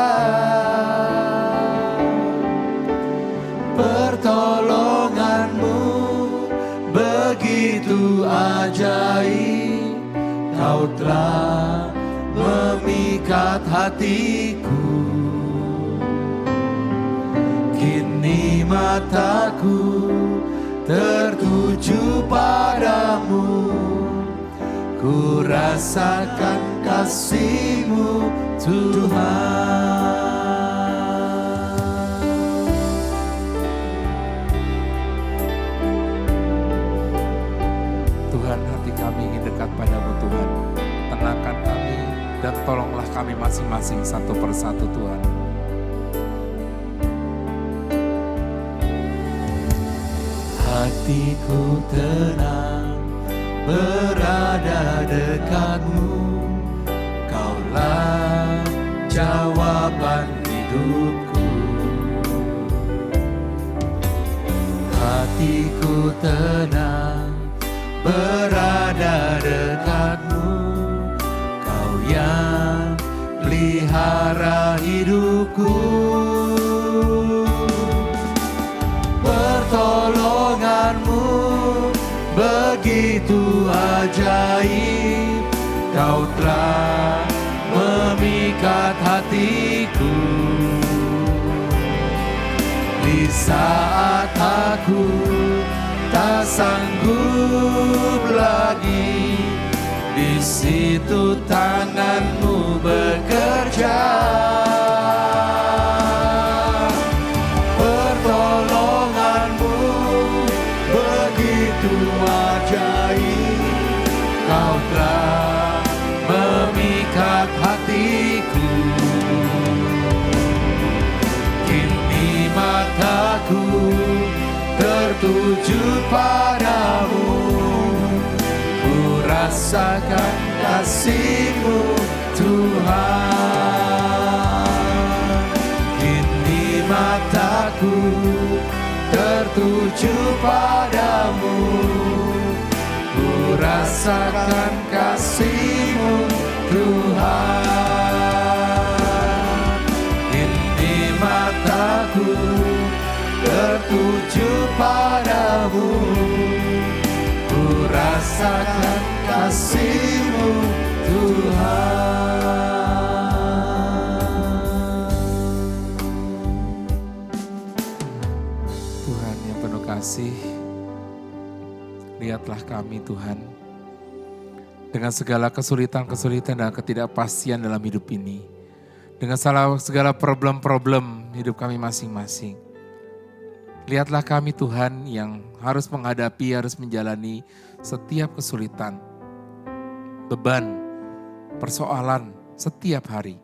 Pertolonganmu begitu ajaib, Kau telah memikat hatiku. Kini mataku tertuju padamu, ku rasakan kasih-Mu Tuhan. Tuhan, hati kami ingin dekat padamu Tuhan. Tenangkan kami dan tolonglah kami masing-masing satu persatu Tuhan. Hatiku tenang berada dekatmu, Kaulah jawaban hidupku. Hatiku tenang berada dekatmu, Kau yang pelihara hidupku. Pertolonganmu begitu ajaib, Kau telah memikat hatiku. Di saat aku tak sanggup lagi, di situ tanganmu bekerja. Pertolonganmu begitu ajaib, Kau telah memikat hatiku. Kini mataku tertuju padamu, ku rasakan kasih-Mu Tuhan. Kini mataku tertuju padamu, ku rasakan kasih-Mu Tuhan. Kini mataku tertuju padamu, ku rasakan kasih-Mu Tuhan. Tuhan yang penuh kasih, lihatlah kami Tuhan, dengan segala kesulitan-kesulitan dan ketidakpastian dalam hidup ini, dengan segala problem-problem hidup kami masing-masing. Lihatlah kami Tuhan yang harus menghadapi, harus menjalani setiap kesulitan, beban, persoalan setiap hari.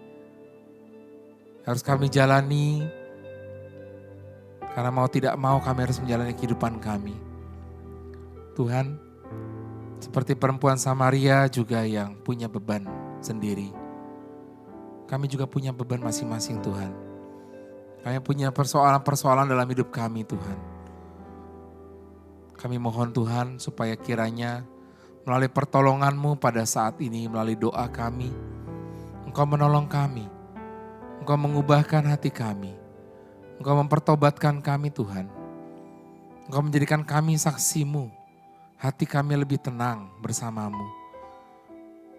Harus kami jalani, karena mau tidak mau kami harus menjalani kehidupan kami. Tuhan, seperti perempuan Samaria juga yang punya beban sendiri. Kami juga punya beban masing-masing Tuhan. Kami punya persoalan-persoalan dalam hidup kami Tuhan. Kami mohon Tuhan supaya kiranya melalui pertolongan-Mu pada saat ini, melalui doa kami, Engkau menolong kami, Engkau mengubahkan hati kami, Engkau mempertobatkan kami Tuhan. Engkau menjadikan kami saksi-Mu, hati kami lebih tenang bersama-Mu.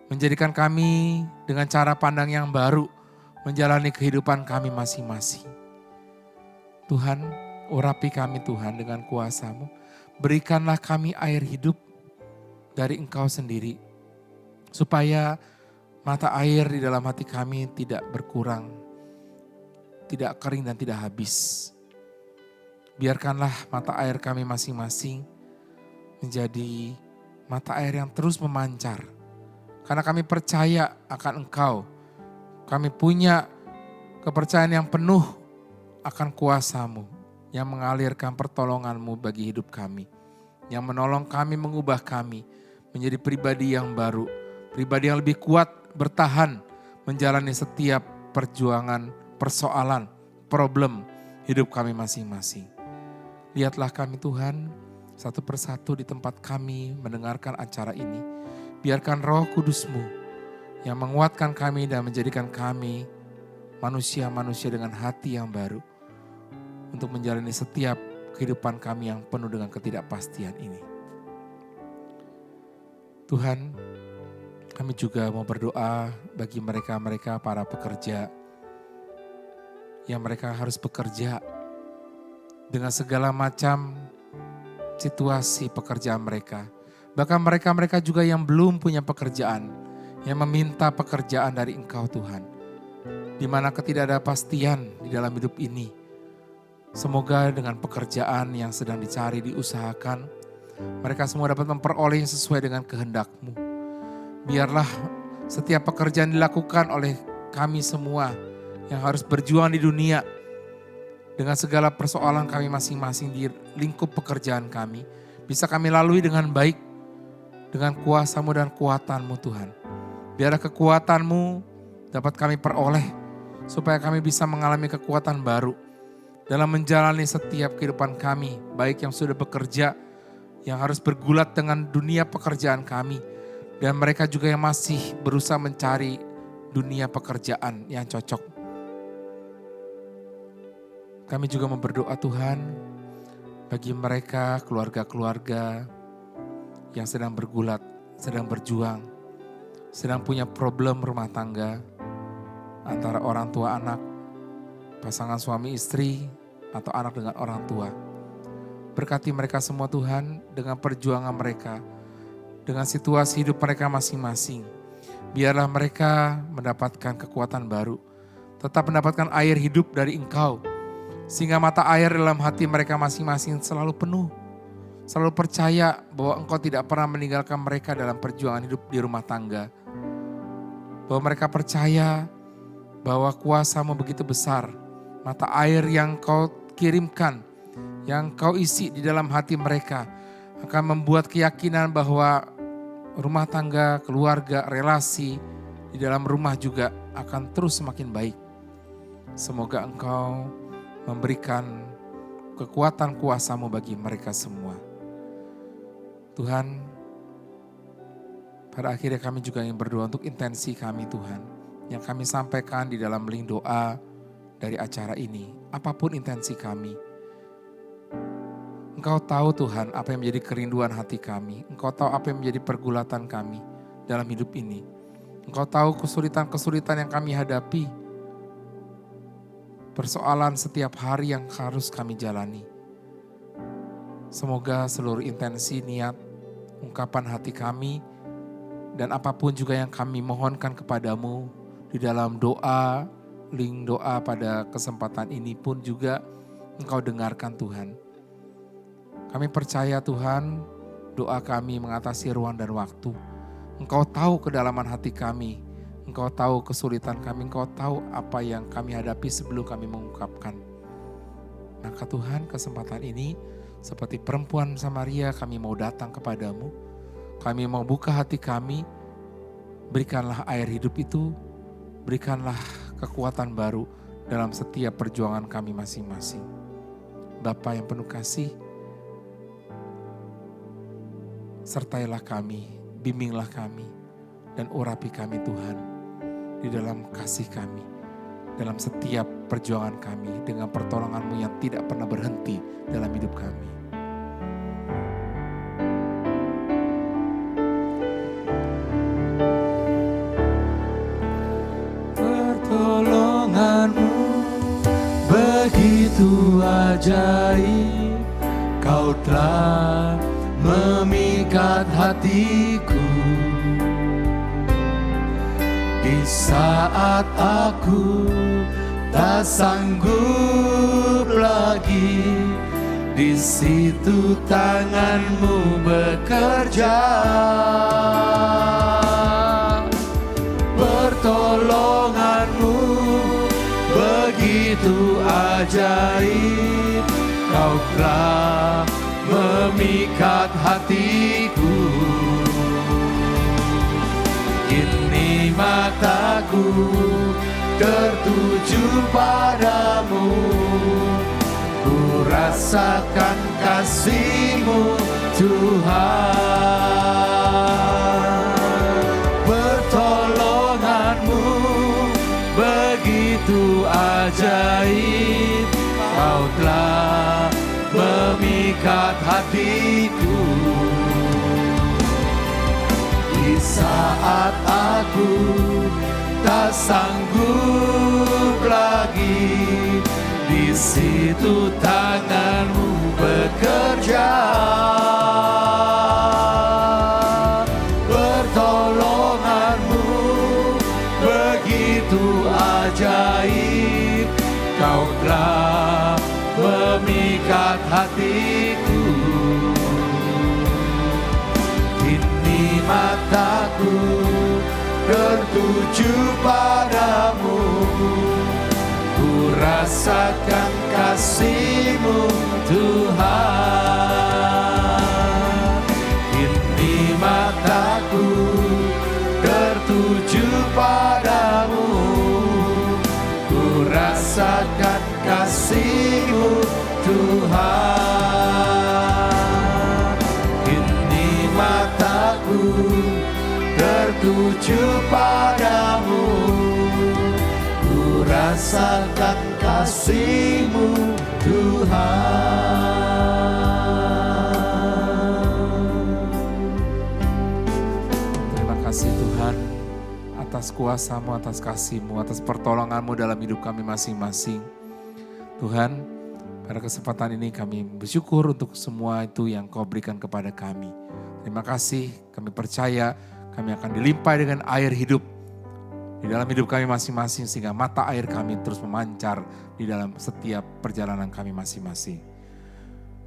Menjadikan kami dengan cara pandang yang baru, menjalani kehidupan kami masing-masing. Tuhan, urapi kami Tuhan dengan kuasa-Mu. Berikanlah kami air hidup dari Engkau sendiri. Supaya mata air di dalam hati kami tidak berkurang, tidak kering dan tidak habis. Biarkanlah mata air kami masing-masing menjadi mata air yang terus memancar. Karena kami percaya akan Engkau. Kami punya kepercayaan yang penuh akan kuasa-Mu yang mengalirkan pertolongan-Mu bagi hidup kami. Yang menolong kami, mengubah kami menjadi pribadi yang baru. Pribadi yang lebih kuat, bertahan, menjalani setiap perjuangan, persoalan, problem hidup kami masing-masing. Lihatlah kami Tuhan, satu persatu di tempat kami mendengarkan acara ini. Biarkan Roh Kudus-Mu yang menguatkan kami dan menjadikan kami manusia-manusia dengan hati yang baru untuk menjalani setiap kehidupan kami yang penuh dengan ketidakpastian ini. Tuhan, kami juga mau berdoa bagi mereka-mereka para pekerja yang mereka harus bekerja dengan segala macam situasi pekerjaan mereka. Bahkan mereka-mereka juga yang belum punya pekerjaan, yang meminta pekerjaan dari Engkau Tuhan. Di mana ketidakpastian di dalam hidup ini. Semoga dengan pekerjaan yang sedang dicari, diusahakan, mereka semua dapat memperoleh sesuai dengan kehendak-Mu. Biarlah setiap pekerjaan dilakukan oleh kami semua yang harus berjuang di dunia dengan segala persoalan kami masing-masing di lingkup pekerjaan kami. Bisa kami lalui dengan baik, dengan kuasa-Mu dan kuatan-Mu Tuhan. Biarlah kekuatan-Mu dapat kami peroleh, supaya kami bisa mengalami kekuatan baru dalam menjalani setiap kehidupan kami, baik yang sudah bekerja, yang harus bergulat dengan dunia pekerjaan kami, dan mereka juga yang masih berusaha mencari dunia pekerjaan yang cocok. Kami juga berdoa Tuhan, bagi mereka keluarga-keluarga yang sedang bergulat, sedang berjuang, sedang punya problem rumah tangga, antara orang tua anak, pasangan suami istri, atau anak dengan orang tua. Berkati mereka semua Tuhan dengan perjuangan mereka, dengan situasi hidup mereka masing-masing. Biarlah mereka mendapatkan kekuatan baru, tetap mendapatkan air hidup dari Engkau, sehingga mata air dalam hati mereka masing-masing selalu penuh. Selalu percaya bahwa Engkau tidak pernah meninggalkan mereka dalam perjuangan hidup di rumah tangga. Bahwa mereka percaya bahwa kuasa-Mu begitu besar. Mata air yang Kau kirimkan, yang Kau isi di dalam hati mereka akan membuat keyakinan bahwa rumah tangga, keluarga, relasi di dalam rumah juga akan terus semakin baik. Semoga Engkau memberikan kekuatan kuasa-Mu bagi mereka semua. Tuhan, pada akhirnya kami juga ingin berdoa untuk intensi kami Tuhan, yang kami sampaikan di dalam link doa dari acara ini. Apapun intensi kami, Engkau tahu Tuhan apa yang menjadi kerinduan hati kami. Engkau tahu apa yang menjadi pergulatan kami dalam hidup ini. Engkau tahu kesulitan-kesulitan yang kami hadapi. Persoalan setiap hari yang harus kami jalani. Semoga seluruh intensi, niat, ungkapan hati kami, dan apapun juga yang kami mohonkan kepadamu di dalam doa, link doa pada kesempatan ini pun juga Engkau dengarkan Tuhan. Kami percaya Tuhan, doa kami mengatasi ruang dan waktu. Engkau tahu kedalaman hati kami, Engkau tahu kesulitan kami, Engkau tahu apa yang kami hadapi sebelum kami mengungkapkan. Maka Tuhan, kesempatan ini seperti perempuan Samaria kami mau datang kepadamu. Kami mau buka hati kami, berikanlah air hidup itu, berikanlah kekuatan baru dalam setiap perjuangan kami masing-masing. Bapa yang penuh kasih, sertailah kami, bimbinglah kami, dan urapi kami Tuhan, di dalam kasih kami, dalam setiap perjuangan kami, dengan pertolongan-Mu yang tidak pernah berhenti dalam hidup kami. Pertolongan-Mu begitu ajaib, Kau telah memikat hatiku. Di saat aku tak sanggup lagi, di situ tanganmu bekerja. Pertolonganmu begitu ajaib, kau telah memikat hatiku. Kini mataku tertuju padamu, ku rasakan kasih-Mu Tuhan. Pertolongan-Mu begitu ajaib, kau telah memikat hatiku. Di saat aku tak sanggup lagi, di situ tangan-Mu bekerja. Pertolongan-Mu begitu ajaib, kau telah memikat hatiku. Kini mataku tertuju padamu, ku rasakan kasih-Mu Tuhan. Kini mataku tertuju padamu, ku rasakan kasih-Mu Tuhan. Kini mataku tertuju padamu, ku rasakan kasih-Mu Tuhan. Terima kasih Tuhan atas kuasa-Mu, atas kasih-Mu, atas pertolongan-Mu dalam hidup kami masing-masing. Tuhan, pada kesempatan ini kami bersyukur untuk semua itu yang Kau berikan kepada kami. Terima kasih, kami percaya kami akan dilimpahi dengan air hidup di dalam hidup kami masing-masing, sehingga mata air kami terus memancar di dalam setiap perjalanan kami masing-masing.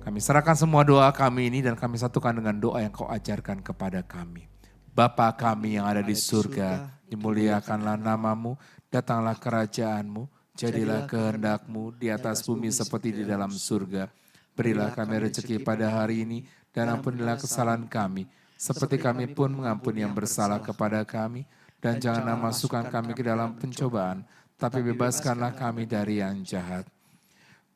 Kami serahkan semua doa kami ini dan kami satukan dengan doa yang Kau ajarkan kepada kami. Bapa kami yang ada di surga, dimuliakanlah nama-Mu, datanglah kerajaan-Mu, jadilah kehendak-Mu di atas bumi seperti di dalam surga. Berilah kami rezeki pada hari ini dan ampunilah kesalahan kami, seperti kami pun mengampuni yang bersalah kepada kami. Dan janganlah masukkan kami ke dalam pencobaan, tapi bebaskanlah kami dari yang jahat.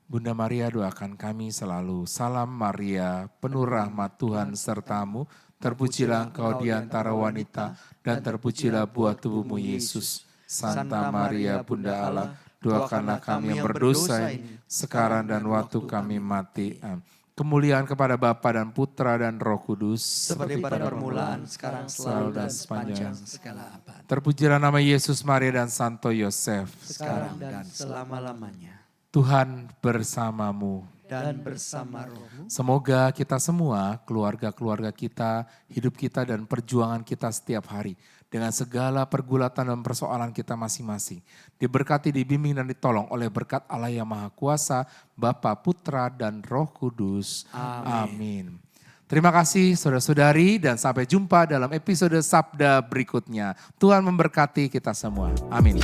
Bunda Maria doakan kami selalu. Salam Maria, penuh rahmat Tuhan sertamu, terpujilah engkau di antara wanita, dan terpujilah buah tubuhmu Yesus. Santa Maria Bunda Allah, doakanlah kami yang berdosa ini, sekarang dan waktu kami mati. Amin. Kemuliaan kepada Bapa dan Putra dan Roh Kudus. Seperti pada permulaan, sekarang, selalu, dan sepanjang segala abad. Terpujilah nama Yesus, Maria, dan Santo Yosef. Sekarang dan selama-lamanya. Tuhan bersamamu. Dan bersama rohmu. Semoga kita semua, keluarga-keluarga kita, hidup kita dan perjuangan kita setiap hari, dengan segala pergulatan dan persoalan kita masing-masing, diberkati, dibimbing dan ditolong oleh berkat Allah yang Maha Kuasa, Bapa, Putra dan Roh Kudus. Amin. Terima kasih saudara-saudari dan sampai jumpa dalam episode Sabda berikutnya. Tuhan memberkati kita semua. Amin.